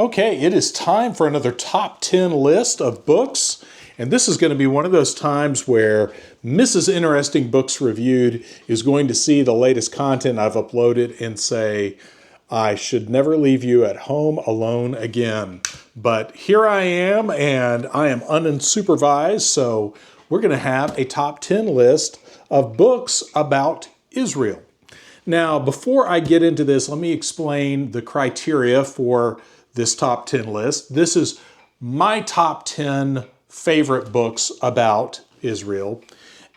Okay, it is time for another top 10 list of books. And this is going to be one of those times where Mrs. Interesting Books Reviewed is going to see the latest content I've uploaded and say, I should never leave you at home alone again. But here I am, and I am unsupervised, so we're going to have a top 10 list of books about Israel. Now, before I get into this, let me explain the criteria for this top 10 list. This is my top 10 favorite books about Israel.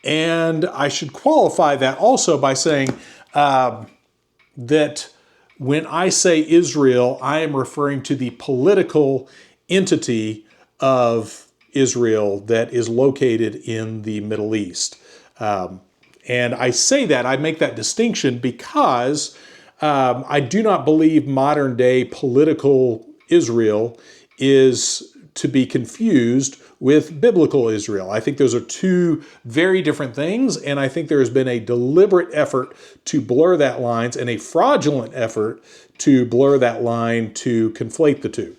And I should qualify that also by saying that when I say Israel, I am referring to the political entity of Israel that is located in the Middle East. And I say that, I make that distinction because I do not believe modern day political Israel is to be confused with biblical Israel. I think those are two very different things, and I think there has been a deliberate effort to blur that lines and a fraudulent effort to blur that line to conflate the two.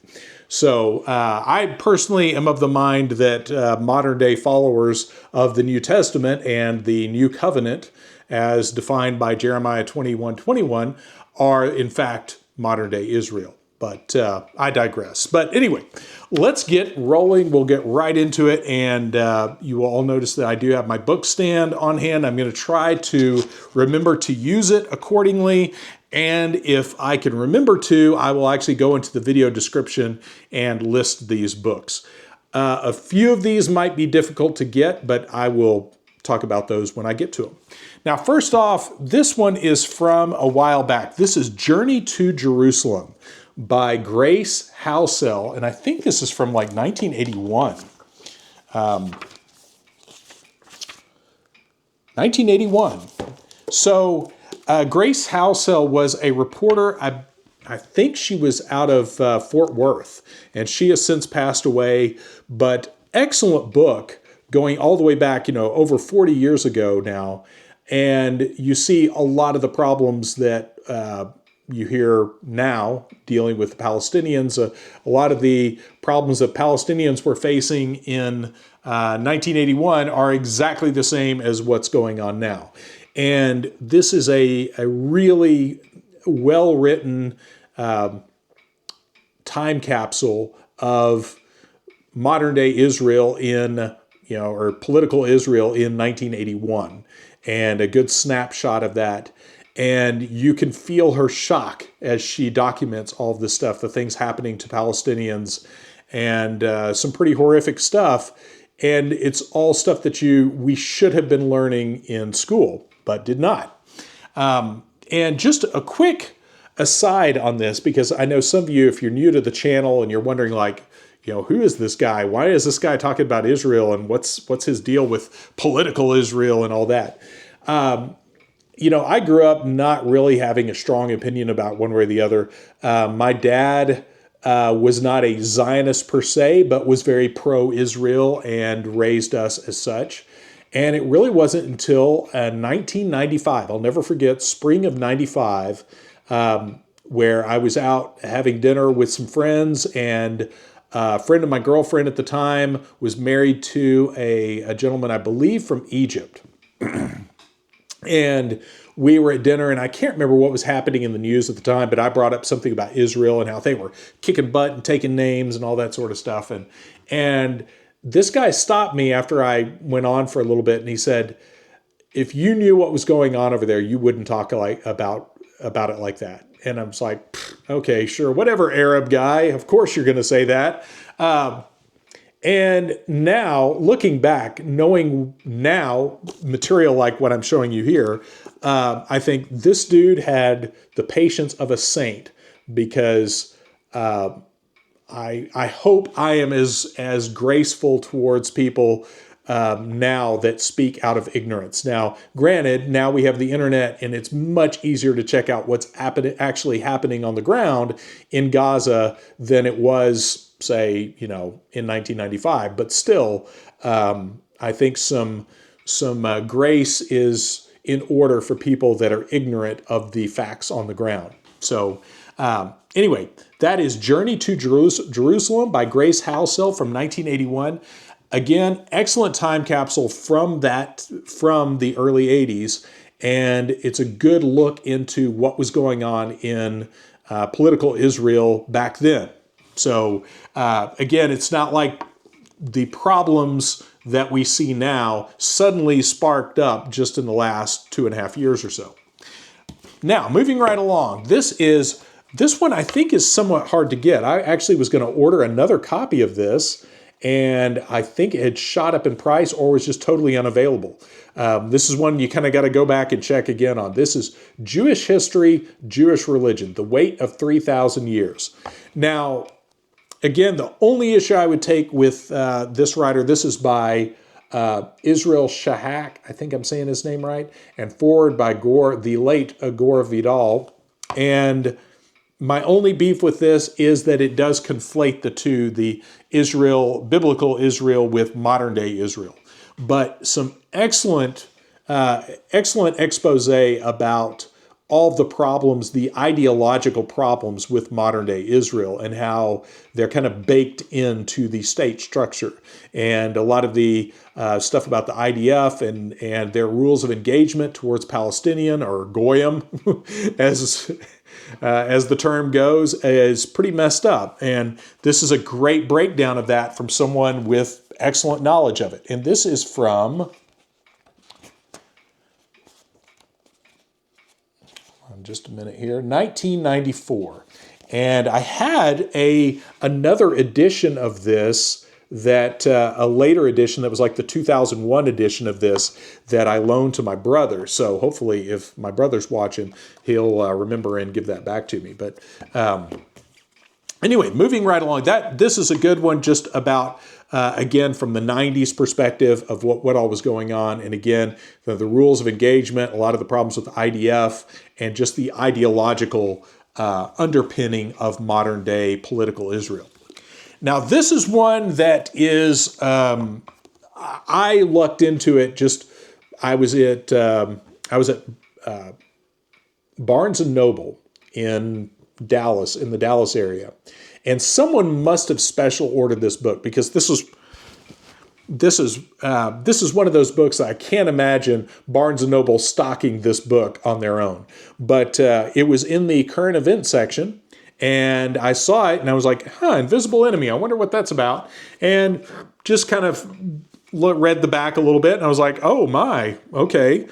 So I personally am of the mind that modern day followers of the New Testament and the New Covenant, as defined by Jeremiah 21:21, are in fact modern day Israel. But I digress. But anyway, let's get rolling. We'll get right into it. And you will all notice that I do have my book stand on hand. I'm going to try to remember to use it accordingly. And if I can remember to, I will actually go into the video description and list these books. A few of these might be difficult to get, but I will talk about those when I get to them. Now, first off, this one is from a while back. This is Journey to Jerusalem by Grace Halsell, and I think this is from like 1981. 1981. So Grace Halsell was a reporter. I think she was out of Fort Worth, and she has since passed away, but excellent book going all the way back, over 40 years ago now. And you see a lot of the problems that you hear now dealing with the Palestinians. A lot of the problems that Palestinians were facing in 1981 are exactly the same as what's going on now. And this is a really well-written time capsule of modern-day Israel or political Israel in 1981, and a good snapshot of that. And you can feel her shock as she documents all of this stuff, the things happening to Palestinians, and some pretty horrific stuff. And it's all stuff that we should have been learning in school, but did not. And just a quick aside on this, because I know some of you, if you're new to the channel and you're wondering who is this guy? Why is this guy talking about Israel, and what's his deal with political Israel and all that? I grew up not really having a strong opinion about one way or the other. My dad was not a Zionist per se, but was very pro-Israel and raised us as such. And it really wasn't until 1995, I'll never forget, spring of 95, where I was out having dinner with some friends, and a friend of my girlfriend at the time was married to a gentleman, I believe, from Egypt. And we were at dinner, and I can't remember what was happening in the news at the time, but I brought up something about Israel and how they were kicking butt and taking names and all that sort of stuff. And this guy stopped me after I went on for a little bit, and he said, if you knew what was going on over there, you wouldn't talk about it like that. And I was like, okay, sure, whatever, Arab guy. Of course you're going to say that. And now, looking back, knowing now material like what I'm showing you here, I think this dude had the patience of a saint, because I hope I am as graceful towards people now that speak out of ignorance. Now, granted, now we have the internet, and it's much easier to check out what's actually happening on the ground in Gaza than it was, say, in 1995. But still, I think some grace is in order for people that are ignorant of the facts on the ground. So anyway, That is Journey to Jerusalem by Grace Halsell from 1981. Again, excellent time capsule from the early 80s. And it's a good look into what was going on in political Israel back then. So again, it's not like the problems that we see now suddenly sparked up just in the last 2.5 years or so. Now, moving right along, this one I think is somewhat hard to get. I actually was going to order another copy of this, and I think it had shot up in price or was just totally unavailable. This is one you kind of got to go back and check again on. This is Jewish History, Jewish Religion, The Weight of 3,000 Years. Now, again, the only issue I would take with this writer, this is by Israel Shahak, I think I'm saying his name right, and forward by the late Gore Vidal. And my only beef with this is that it does conflate the two, the biblical Israel with modern day Israel. But some excellent expose about all of the problems, the ideological problems with modern day Israel and how they're kind of baked into the state structure. And a lot of the stuff about the IDF and their rules of engagement towards Palestinian or Goyim, as the term goes, is pretty messed up. And this is a great breakdown of that from someone with excellent knowledge of it. And this is from, just a minute here, 1994. And I had another edition of this, a later edition that was like the 2001 edition of this that I loaned to my brother. So hopefully if my brother's watching, he'll remember and give that back to me. But anyway, moving right along, this is a good one just about, again, from the 90s perspective of what all was going on. And again, the rules of engagement, a lot of the problems with the IDF, and just the ideological underpinning of modern day political Israel. Now, this is one that is, I lucked into it. I was at Barnes and Noble in Dallas, in the Dallas area, and someone must have special ordered this book because this is one of those books that I can't imagine Barnes and Noble stocking this book on their own. But it was in the current event section. And I saw it and I was like, Invisible Enemy. I wonder what that's about. And just kind of read the back a little bit and I was like, oh my, okay.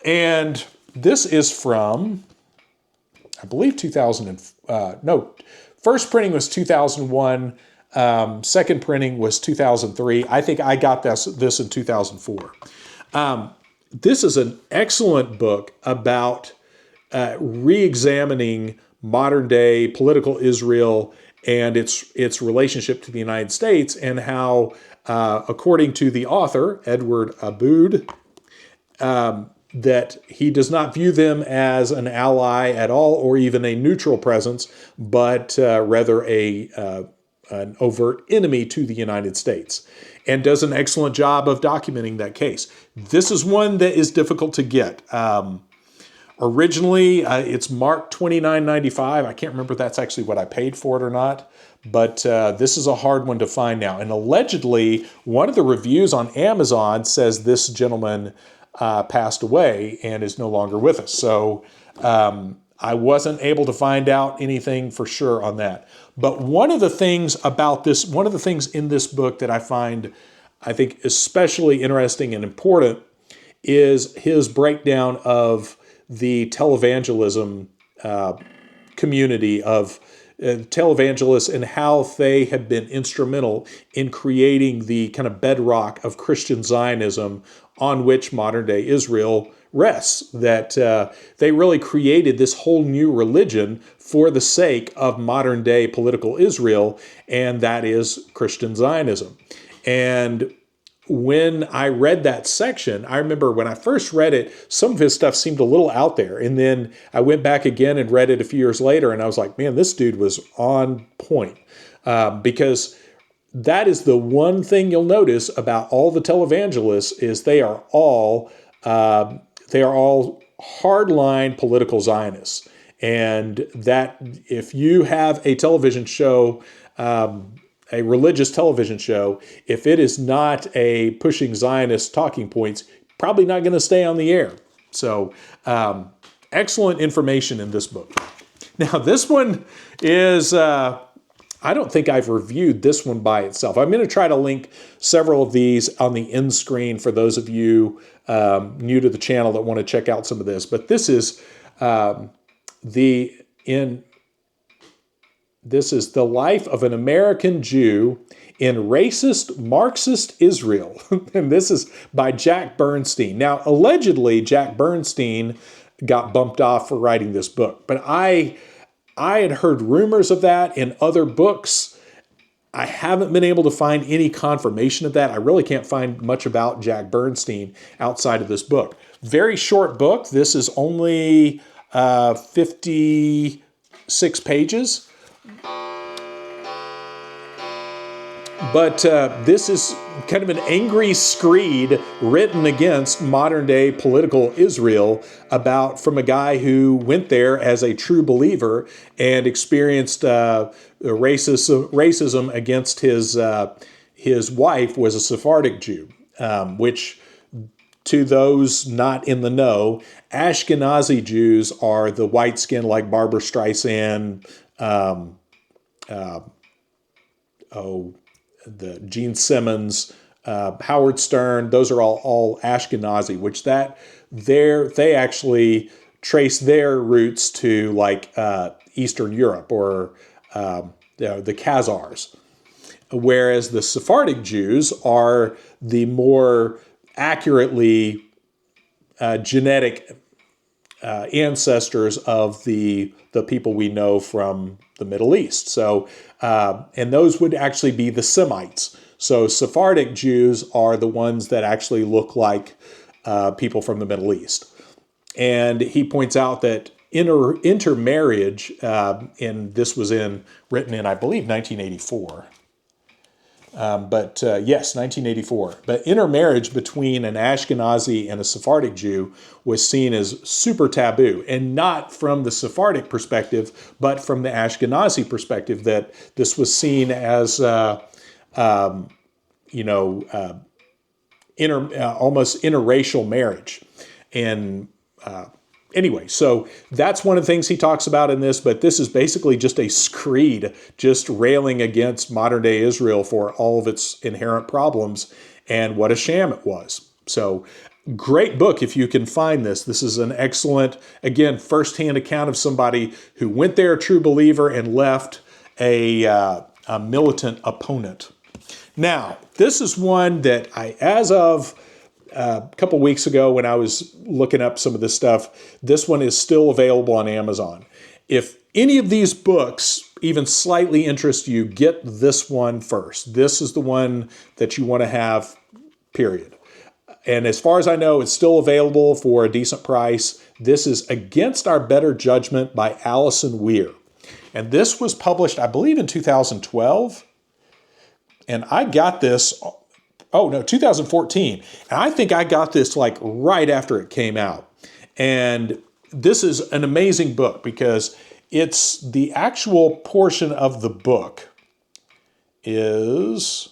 And this is from, I believe first printing was 2001. Second printing was 2003. I think I got this in 2004. This is an excellent book about re-examining modern day political Israel and its relationship to the United States, and how, according to the author, Edward Aboud, that he does not view them as an ally at all or even a neutral presence, but rather an overt enemy to the United States, and does an excellent job of documenting that case. This is one that is difficult to get. Originally, it's marked $29.95. I can't remember if that's actually what I paid for it or not, but this is a hard one to find now. And allegedly, one of the reviews on Amazon says this gentleman passed away and is no longer with us. So I wasn't able to find out anything for sure on that. But one of the things in this book that I think especially interesting and important is his breakdown of the televangelism community of televangelists and how they have been instrumental in creating the kind of bedrock of Christian Zionism on which modern day Israel rests. That they really created this whole new religion for the sake of modern day political Israel, and that is Christian Zionism. And when I read that section, I remember when I first read it, some of his stuff seemed a little out there. And then I went back again and read it a few years later, and I was like, man, this dude was on point. Because that is the one thing you'll notice about all the televangelists is they are all hardline political Zionists. And that if you have a television show, a religious television show, if it is not a pushing Zionist talking points, probably not going to stay on the air. So excellent information in this book. Now, this one is, I don't think I've reviewed this one by itself. I'm going to try to link several of these on the end screen for those of you new to the channel that want to check out some of this. But this is this is the life of an American Jew in racist Marxist Israel. And this is by Jack Bernstein. Now, allegedly, Jack Bernstein got bumped off for writing this book. But I had heard rumors of that in other books. I haven't been able to find any confirmation of that. I really can't find much about Jack Bernstein outside of this book. Very short book. This is only 56 pages. But this is kind of an angry screed written against modern day political Israel from a guy who went there as a true believer and experienced racism against his wife was a Sephardic Jew, which to those not in the know, Ashkenazi Jews are the white skin like Barbara Streisand, the Gene Simmons, Howard Stern. Those are all Ashkenazi, which they actually trace their roots to like Eastern Europe or the Khazars, whereas the Sephardic Jews are the more accurately genetic ancestors of the people we know from the Middle East. So, and those would actually be the Semites. So Sephardic Jews are the ones that actually look like people from the Middle East. And he points out that intermarriage, and this was written in, I believe, 1984. Yes, 1984. But intermarriage between an Ashkenazi and a Sephardic Jew was seen as super taboo, and not from the Sephardic perspective, but from the Ashkenazi perspective, that this was seen as, almost interracial marriage. And anyway, so that's one of the things he talks about in this, but this is basically just a screed, just railing against modern day Israel for all of its inherent problems and what a sham it was. So great book if you can find this. This is an excellent, again, firsthand account of somebody who went there a true believer and left a militant opponent. Now, this is one that as of a couple weeks ago when I was looking up some of this stuff, this one is still available on Amazon. If any of these books even slightly interest you, get this one first. This is the one that you want to have, period. And as far as I know, it's still available for a decent price. This is Against Our Better Judgment by Allison Weir. And this was published, I believe, in 2012. And I got this... 2014. And I think I got this like right after it came out. And this is an amazing book because it's the actual portion of the book is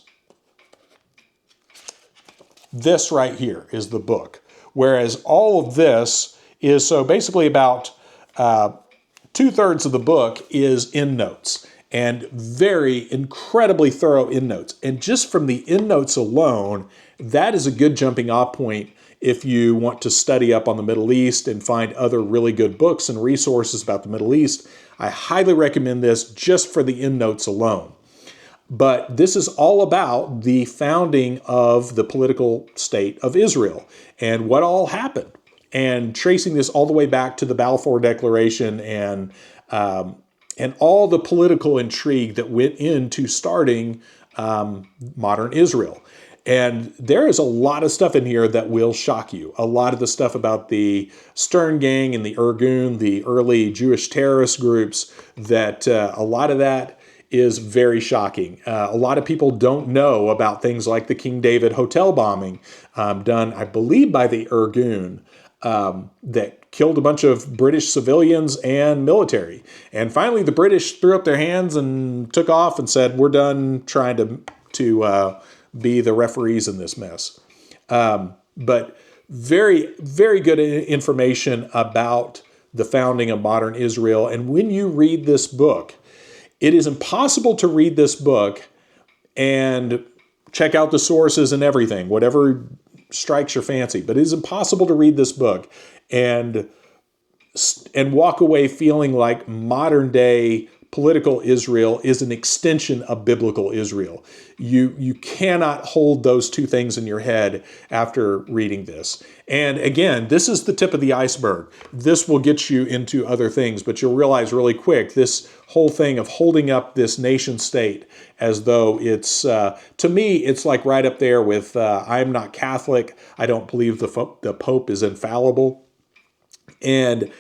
this right here is the book. Whereas all of this is, so basically about 2/3 of the book is endnotes. And very incredibly thorough endnotes. And just from the endnotes alone, that is a good jumping off point if you want to study up on the Middle East and find other really good books and resources about the Middle East. I highly recommend this just for the endnotes alone. But this is all about the founding of the political state of Israel and what all happened. And tracing this all the way back to the Balfour Declaration and all the political intrigue that went into starting modern Israel. And there is a lot of stuff in here that will shock you. A lot of the stuff about the Stern Gang and the Irgun, the early Jewish terrorist groups, that a lot of that is very shocking. A lot of people don't know about things like the King David Hotel bombing done, I believe, by the Irgun that killed a bunch of British civilians and military. And finally, the British threw up their hands and took off and said, "We're done trying to be the referees in this mess." But very, very good information about the founding of modern Israel. And when you read this book, it is impossible to read this book and check out the sources and everything, whatever strikes your fancy. But it is impossible to read this book and walk away feeling like modern day political Israel is an extension of biblical Israel. You cannot hold those two things in your head after reading this. And again, this is the tip of the iceberg. This will get you into other things, but you'll realize really quick this whole thing of holding up this nation state as though it's, to me, it's like right up there with, I'm not Catholic. I don't believe the Pope is infallible. And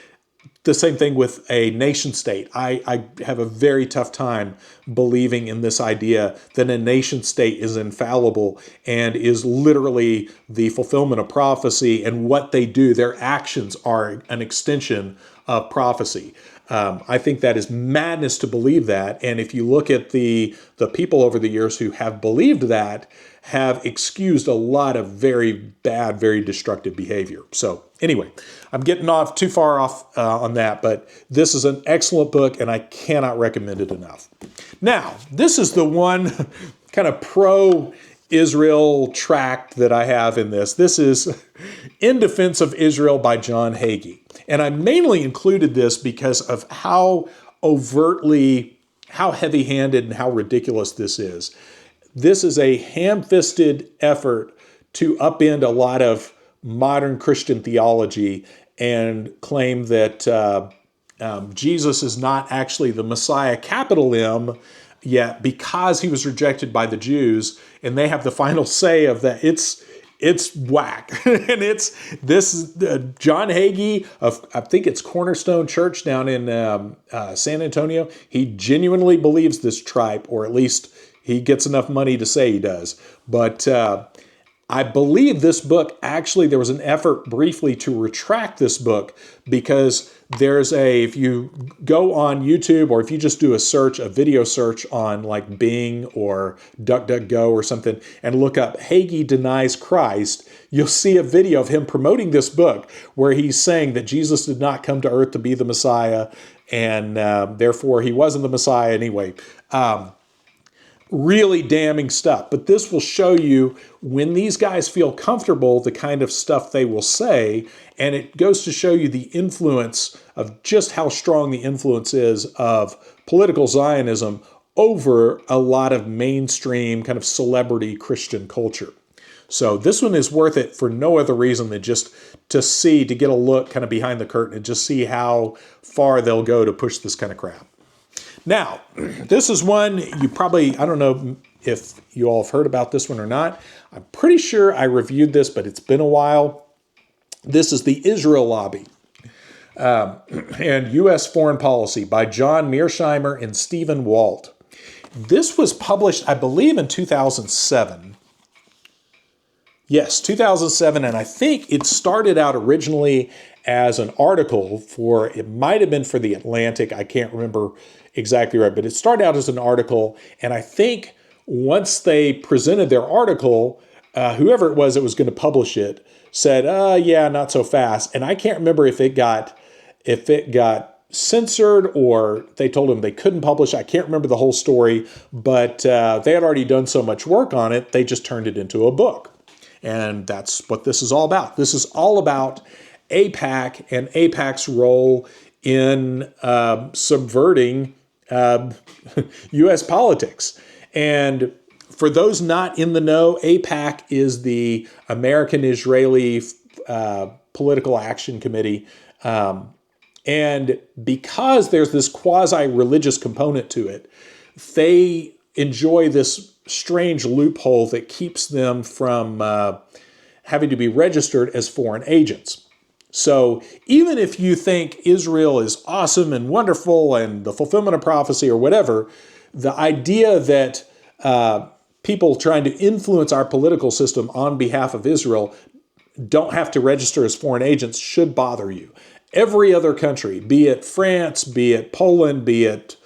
the same thing with a nation state. I have a very tough time believing in this idea that a nation state is infallible and is literally the fulfillment of prophecy, and what they do, their actions are an extension of prophecy. I think that is madness to believe that. And if you look at the people over the years who have believed that, have excused a lot of very bad, very destructive behavior. So anyway, I'm getting off too far off on that, but this is an excellent book and I cannot recommend it enough. Now, this is the one kind of pro-Israel tract that I have in this. This is In Defense of Israel by John Hagee. And I mainly included this because of how overtly, how heavy-handed and how ridiculous this is. This is a ham-fisted effort to upend a lot of modern Christian theology and claim that Jesus is not actually the Messiah, capital M, yet because he was rejected by the Jews, and they have the final say of that. It's whack. And it's this John Hagee of, I think it's Cornerstone Church down in San Antonio. He genuinely believes this tripe, or at least he gets enough money to say he does. But I believe this book, actually, there was an effort briefly to retract this book because there's if you go on YouTube or if you just do a video search on like Bing or DuckDuckGo or something and look up Hagee Denies Christ, you'll see a video of him promoting this book where he's saying that Jesus did not come to earth to be the Messiah and therefore he wasn't the Messiah anyway. Really damning stuff. But this will show you when these guys feel comfortable, the kind of stuff they will say. And it goes to show you the influence of just how strong the influence is of political Zionism over a lot of mainstream kind of celebrity Christian culture. So this one is worth it for no other reason than just to get a look kind of behind the curtain and just see how far they'll go to push this kind of crap. Now, this is one you probably, I don't know if you all have heard about this one or not. I'm pretty sure I reviewed this, but it's been a while. This is The Israel Lobby and U.S. Foreign Policy by John Mearsheimer and Stephen Walt. This was published, I believe, in 2007. Yes, 2007, and I think it started out originally as an article it might have been for The Atlantic, I can't remember exactly right, but it started out as an article, and I think once they presented their article, whoever it was that was going to publish it said, yeah, not so fast. And I can't remember if it got censored or they told them they couldn't publish. I can't remember the whole story, but they had already done so much work on it, they just turned it into a book. And that's what this is all about. This is all about AIPAC and AIPAC's role in subverting U.S. politics. And for those not in the know, AIPAC is the American-Israeli Political Action Committee. And because there's this quasi-religious component to it, they enjoy this strange loophole that keeps them from having to be registered as foreign agents. So even if you think Israel is awesome and wonderful and the fulfillment of prophecy or whatever, the idea that people trying to influence our political system on behalf of Israel don't have to register as foreign agents should bother you. Every other country, be it France, be it Poland, be it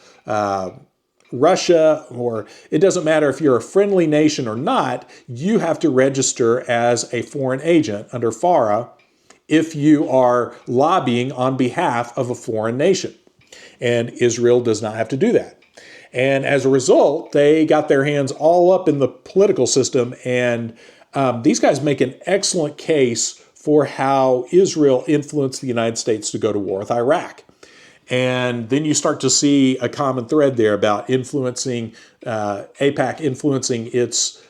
Russia, or it doesn't matter if you're a friendly nation or not, you have to register as a foreign agent under FARA if you are lobbying on behalf of a foreign nation. And Israel does not have to do that. And as a result, they got their hands all up in the political system, and these guys make an excellent case for how Israel influenced the United States to go to war with Iraq. And then you start to see a common thread there about influencing, AIPAC influencing its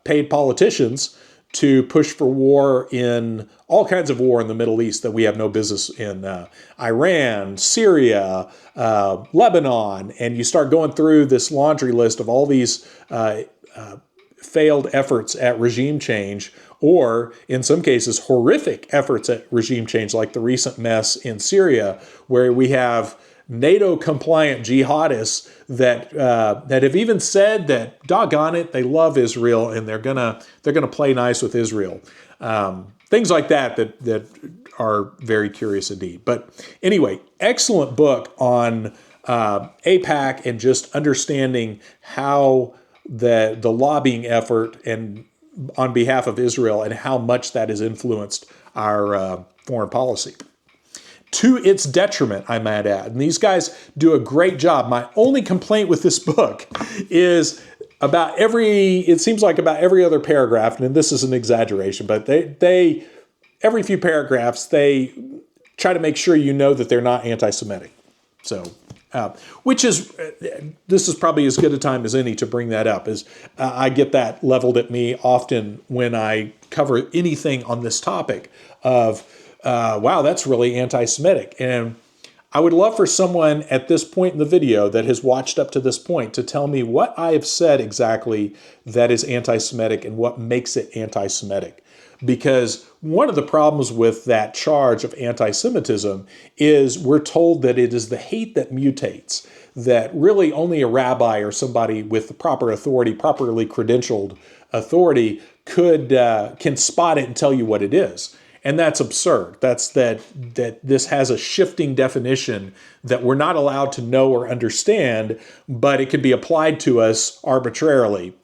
paid politicians to push for war in all kinds of war in the Middle East that we have no business in. Iran, Syria, Lebanon, and you start going through this laundry list of all these failed efforts at regime change, or in some cases, horrific efforts at regime change, like the recent mess in Syria, where we have NATO-compliant jihadists that have even said that, doggone it, they love Israel and they're gonna play nice with Israel. Things like that are very curious indeed. But anyway, excellent book on AIPAC and just understanding how the lobbying effort and on behalf of Israel and how much that has influenced our foreign policy. To its detriment, I might add. And these guys do a great job. My only complaint with this book is it seems like about every other paragraph, and this is an exaggeration, but they every few paragraphs, they try to make sure you know that they're not anti-Semitic. So, this is probably as good a time as any to bring that up, as I get that leveled at me often when I cover anything on this topic of, wow, that's really anti-Semitic. And I would love for someone at this point in the video that has watched up to this point to tell me what I have said exactly that is anti-Semitic and what makes it anti-Semitic. Because one of the problems with that charge of anti-Semitism is we're told that it is the hate that mutates, that really only a rabbi or somebody with the proper authority, properly credentialed authority, can spot it and tell you what it is. And that's absurd. That's that this has a shifting definition that we're not allowed to know or understand, but it can be applied to us arbitrarily.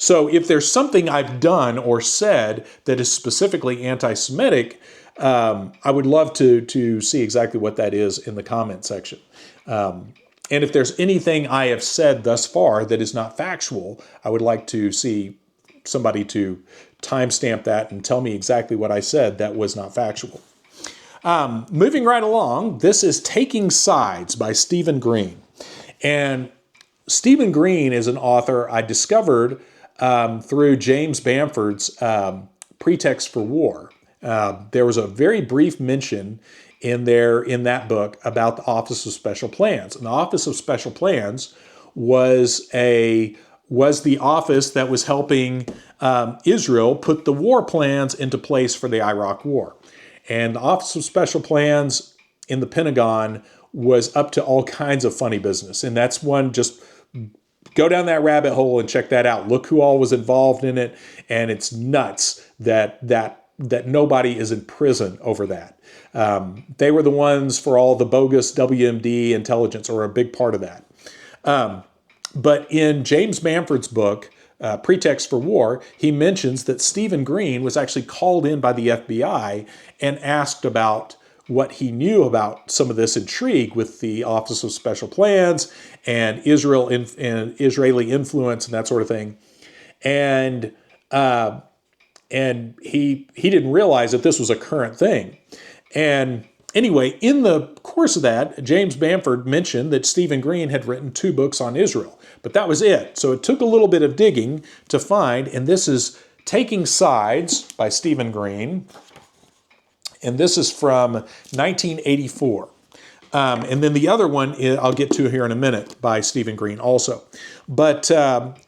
So if there's something I've done or said that is specifically anti-Semitic, I would love to see exactly what that is in the comment section. And if there's anything I have said thus far that is not factual, I would like to see somebody to timestamp that and tell me exactly what I said that was not factual. Moving right along, this is Taking Sides by Stephen Green. And Stephen Green is an author I discovered through James Bamford's Pretext for War. There was a very brief mention in that book about the Office of Special Plans. And the Office of Special Plans was the office that was helping Israel put the war plans into place for the Iraq War. And the Office of Special Plans in the Pentagon was up to all kinds of funny business. And that's one, just go down that rabbit hole and check that out. Look who all was involved in it. And it's nuts that nobody is in prison over that. They were the ones for all the bogus WMD intelligence, or a big part of that. But in James Bamford's book, Pretext for War, he mentions that Stephen Green was actually called in by the FBI and asked about what he knew about some of this intrigue with the Office of Special Plans and Israeli influence and that sort of thing. And he didn't realize that this was a current thing. And anyway, in the course of that, James Bamford mentioned that Stephen Green had written 2 books on Israel, but that was it. So it took a little bit of digging to find, and this is Taking Sides by Stephen Green, and this is from 1984. And then the other one I'll get to here in a minute by Stephen Green also. But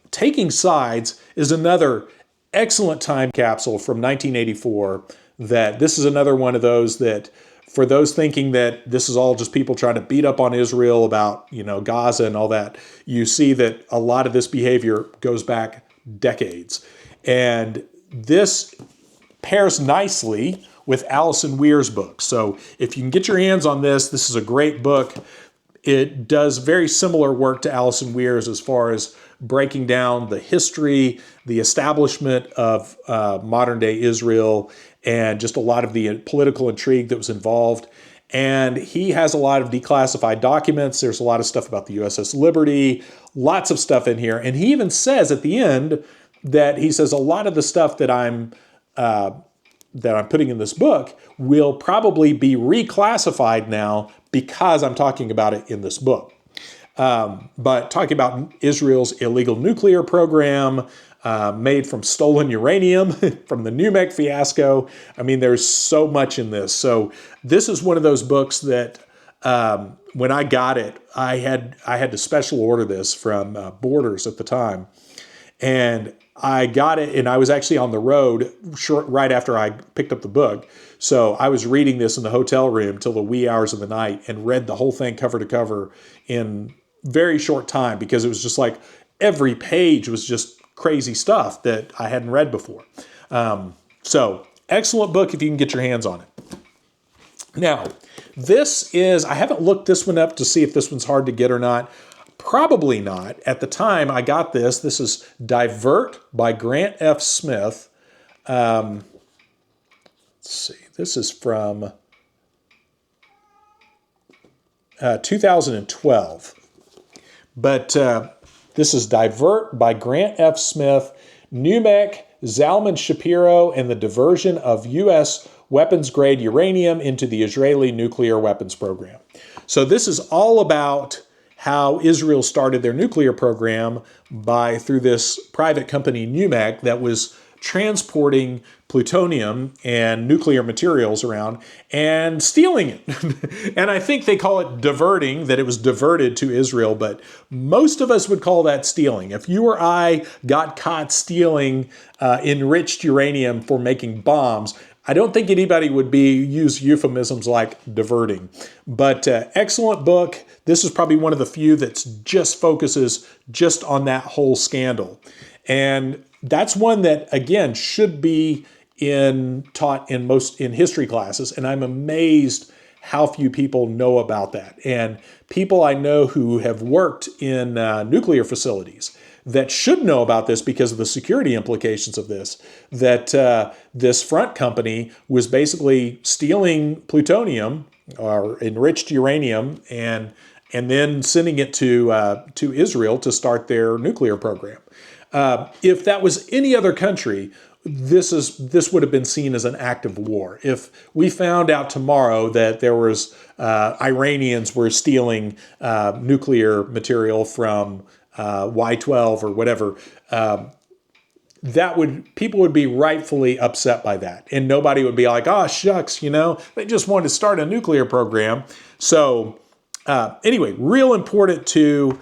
Taking Sides is another excellent time capsule from 1984. That this is another one of those that, for those thinking that this is all just people trying to beat up on Israel about, Gaza and all that, you see that a lot of this behavior goes back decades. And this pairs nicely with Alison Weir's book. So if you can get your hands on this, this is a great book. It does very similar work to Alison Weir's as far as breaking down the history, the establishment of modern day Israel, and just a lot of the political intrigue that was involved. And he has a lot of declassified documents. There's a lot of stuff about the USS Liberty, lots of stuff in here. And he even says at the end that he says a lot of the stuff that I'm putting in this book will probably be reclassified now because I'm talking about it in this book. But talking about Israel's illegal nuclear program, made from stolen uranium, from the NUMEC fiasco. I mean, there's so much in this. So this is one of those books that when I got it, I had to special order this from Borders at the time. And I got it, and I was actually on the road right after I picked up the book. So I was reading this in the hotel room till the wee hours of the night and read the whole thing cover to cover in very short time, because it was just like every page was just crazy stuff that I hadn't read before. So excellent book if you can get your hands on it. Now, this is, I haven't looked this one up to see if this one's hard to get or not. Probably not. At the time I got this, this is Divert by Grant F. Smith. Let's see, this is from 2012. But this is Divert by Grant F. Smith, NUMEC, Zalman Shapiro, and the diversion of U.S. weapons-grade uranium into the Israeli nuclear weapons program. So this is all about how Israel started their nuclear program through this private company, NUMEC, that was transporting plutonium and nuclear materials around and stealing it. And I think they call it diverting, that it was diverted to Israel, but most of us would call that stealing. If you or I got caught stealing enriched uranium for making bombs, I don't think anybody would use euphemisms like diverting. But excellent book. This is probably one of the few that just focuses just on that whole scandal. And that's one that, again, should be taught in history classes. And I'm amazed how few people know about that. And people I know who have worked in nuclear facilities that should know about this because of the security implications of this, that this front company was basically stealing plutonium or enriched uranium and then sending it to Israel to start their nuclear program. If that was any other country, this would have been seen as an act of war. If we found out tomorrow that there was Iranians were stealing nuclear material from Y-12 or whatever, people would be rightfully upset by that, and nobody would be like, "Oh shucks, they just wanted to start a nuclear program." So anyway, real important to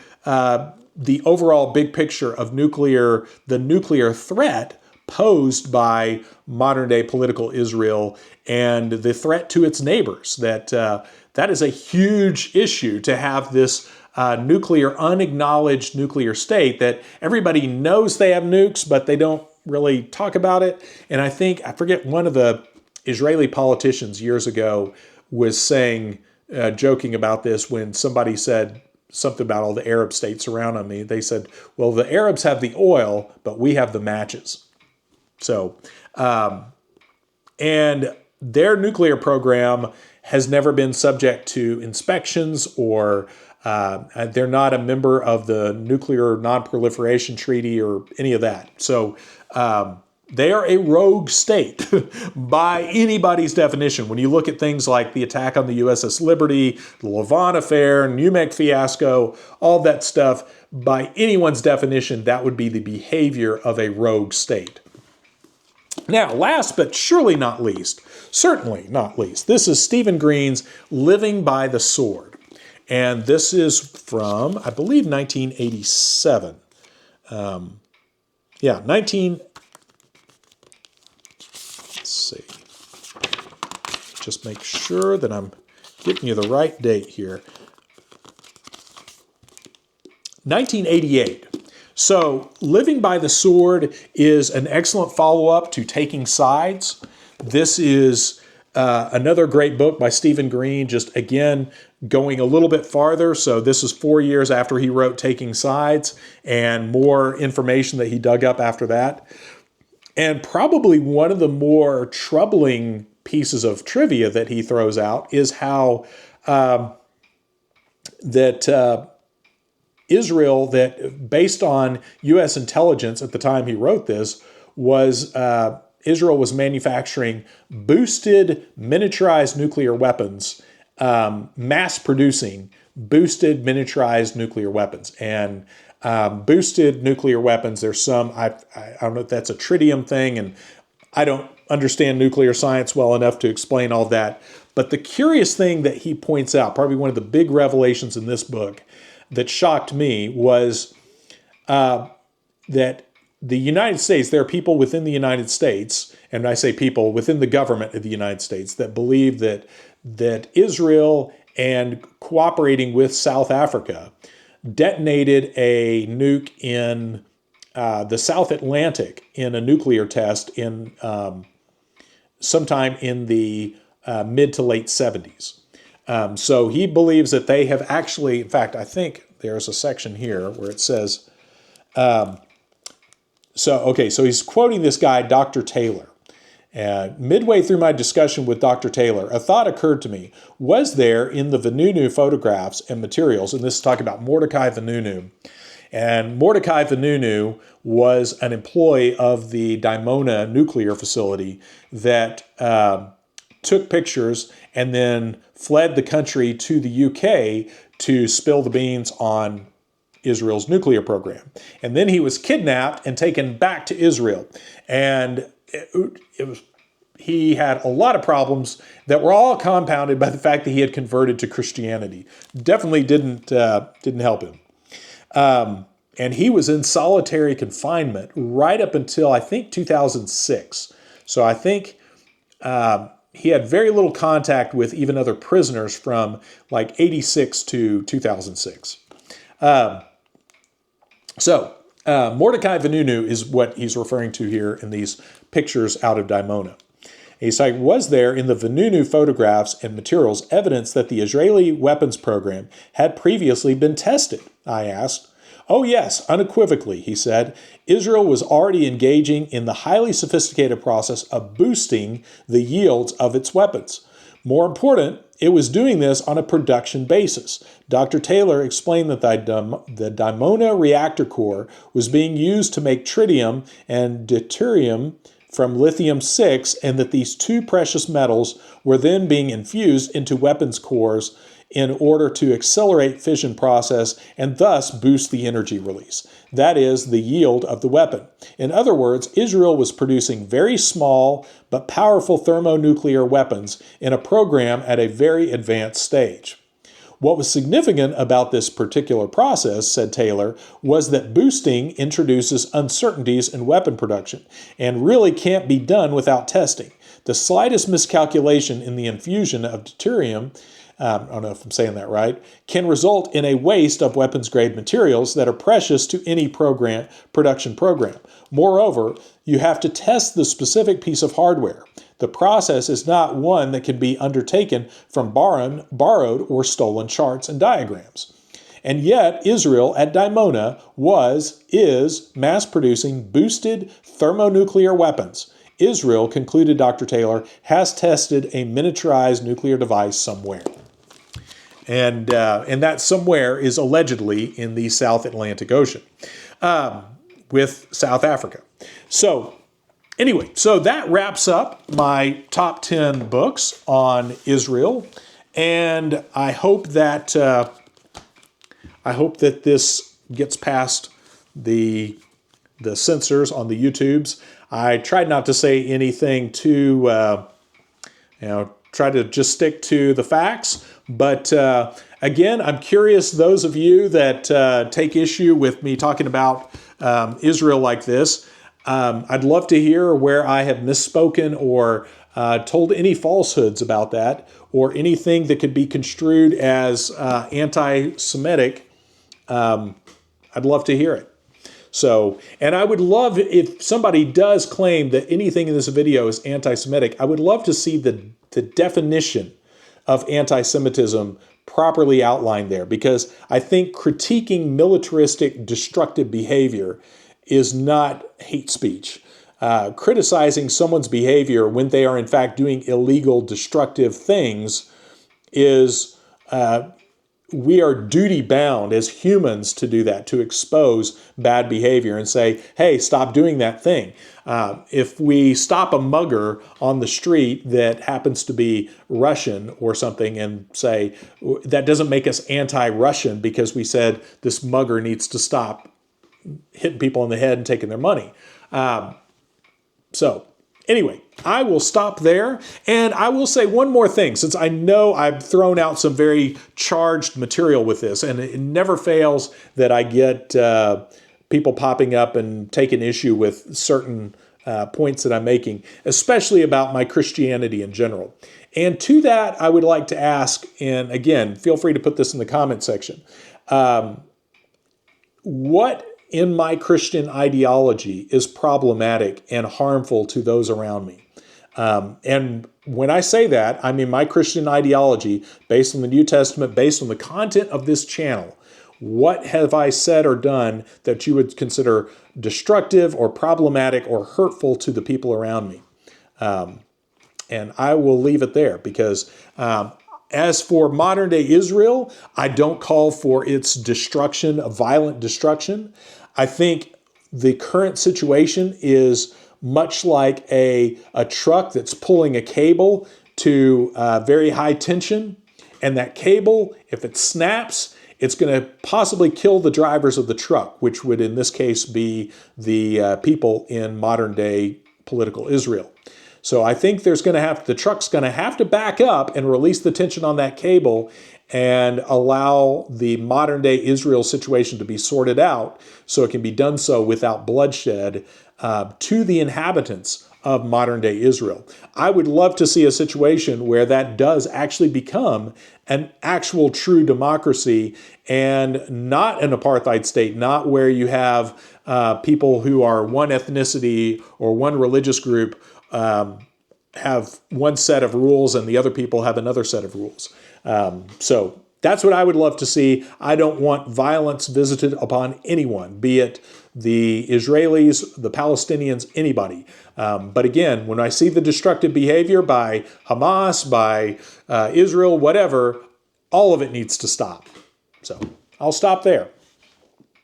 the overall big picture of the nuclear threat posed by modern-day political Israel and the threat to its neighbors. That is a huge issue, to have this unacknowledged nuclear state that everybody knows they have nukes, but they don't really talk about it. And I forget, one of the Israeli politicians years ago was saying, joking about this, when somebody said something about all the Arab states around them. They said, well, the Arabs have the oil, but we have the matches. So, and their nuclear program has never been subject to inspections, or they're not a member of the Nuclear Non-Proliferation Treaty or any of that. So they are a rogue state by anybody's definition. When you look at things like the attack on the USS Liberty, the Lavon affair, NUMEC fiasco, all that stuff, by anyone's definition, that would be the behavior of a rogue state. Now, last but certainly not least, this is Stephen Green's Living by the Sword. And this is from, I believe, 1987. Let's see. Just make sure that I'm getting you the right date here. 1988. So, Living by the Sword is an excellent follow-up to Taking Sides. This is another great book by Stephen Green, just again, going a little bit farther. So this is 4 years after he wrote Taking Sides, and more information that he dug up after that. And probably one of the more troubling pieces of trivia that he throws out is how Israel, that based on U.S. intelligence at the time he wrote this, was Israel was manufacturing boosted miniaturized nuclear weapons, mass producing boosted miniaturized nuclear weapons. And boosted nuclear weapons, there's some, I don't know if that's a tritium thing, and I don't understand nuclear science well enough to explain all that. But the curious thing that he points out, probably one of the big revelations in this book that shocked me, was that the United States, there are people within the United States, and I say people within the government of the United States, that believe that Israel and cooperating with South Africa detonated a nuke in the South Atlantic in a nuclear test in sometime in the mid to late 70s. So he believes that they have actually, in fact, I think there's a section here where it says, so he's quoting this guy, Dr. Taylor. Midway through my discussion with Dr. Taylor, a thought occurred to me. Was there in the Vanunu photographs and materials, and this is talking about Mordecai Vanunu, and Mordecai Vanunu was an employee of the Dimona nuclear facility that took pictures and then fled the country to the UK to spill the beans on Israel's nuclear program. And then he was kidnapped and taken back to Israel. And he had a lot of problems that were all compounded by the fact that he had converted to Christianity. Definitely didn't help him. And he was in solitary confinement right up until, I think, 2006. So I think he had very little contact with even other prisoners from like 86 to 2006. Mordecai Vanunu is what he's referring to here in these pictures out of Dimona. He's like, was there in the Vanunu photographs and materials evidence that the Israeli weapons program had previously been tested? I asked. Oh yes, unequivocally, he said. Israel was already engaging in the highly sophisticated process of boosting the yields of its weapons. More important, it was doing this on a production basis. Dr. Taylor explained that the Dimona reactor core was being used to make tritium and deuterium from lithium-6, and that these two precious metals were then being infused into weapons cores in order to accelerate fission process and thus boost the energy release. That is, the yield of the weapon. In other words, Israel was producing very small but powerful thermonuclear weapons in a program at a very advanced stage. What was significant about this particular process, said Taylor, was that boosting introduces uncertainties in weapon production and really can't be done without testing. The slightest miscalculation in the infusion of deuterium, I don't know if I'm saying that right, can result in a waste of weapons-grade materials that are precious to any production program. Moreover, you have to test the specific piece of hardware. The process is not one that can be undertaken from borrowed or stolen charts and diagrams. And yet, Israel at Dimona is mass-producing boosted thermonuclear weapons. Israel, concluded Dr. Taylor, has tested a miniaturized nuclear device somewhere. And that somewhere is allegedly in the South Atlantic Ocean with South Africa. So anyway, so that wraps up my top 10 books on Israel. And I hope that this gets past the censors on the YouTubes. I tried not to say anything too, try to just stick to the facts. But again, I'm curious, those of you that take issue with me talking about Israel like this, I'd love to hear where I have misspoken or told any falsehoods about that, or anything that could be construed as anti-Semitic. I'd love to hear it. So, and I would love, if somebody does claim that anything in this video is anti-Semitic, I would love to see the definition of anti-Semitism properly outlined there, because I think critiquing militaristic, destructive behavior is not hate speech. Criticizing someone's behavior when they are in fact doing illegal, destructive things is, we are duty bound as humans to do that, to expose bad behavior and say, hey, stop doing that thing. If we stop a mugger on the street that happens to be Russian or something and say, that doesn't make us anti-Russian because we said this mugger needs to stop hitting people in the head and taking their money. So anyway, I will stop there, and I will say one more thing, since I know I've thrown out some very charged material with this, and it never fails that I get people popping up and taking issue with certain points that I'm making, especially about my Christianity in general. And to that, I would like to ask, and again, feel free to put this in the comment section, what in my Christian ideology is problematic and harmful to those around me? And when I say that, I mean my Christian ideology based on the New Testament, based on the content of this channel. What have I said or done that you would consider destructive or problematic or hurtful to the people around me? And I will leave it there, because as for modern day Israel, I don't call for its destruction, a violent destruction. I think the current situation is much like a truck that's pulling a cable to very high tension. And that cable, if it snaps, it's going to possibly kill the drivers of the truck, which would in this case be the people in modern day political Israel. So I think the truck's going to have to back up and release the tension on that cable and allow the modern day Israel situation to be sorted out so it can be done so without bloodshed to the inhabitants of modern day Israel. I would love to see a situation where that does actually become an actual true democracy and not an apartheid state, not where you have people who are one ethnicity or one religious group have one set of rules and the other people have another set of rules. So that's what I would love to see. I don't want violence visited upon anyone, be it the Israelis, the Palestinians, anybody. But again, when I see the destructive behavior by Hamas, by Israel, whatever, all of it needs to stop. So I'll stop there.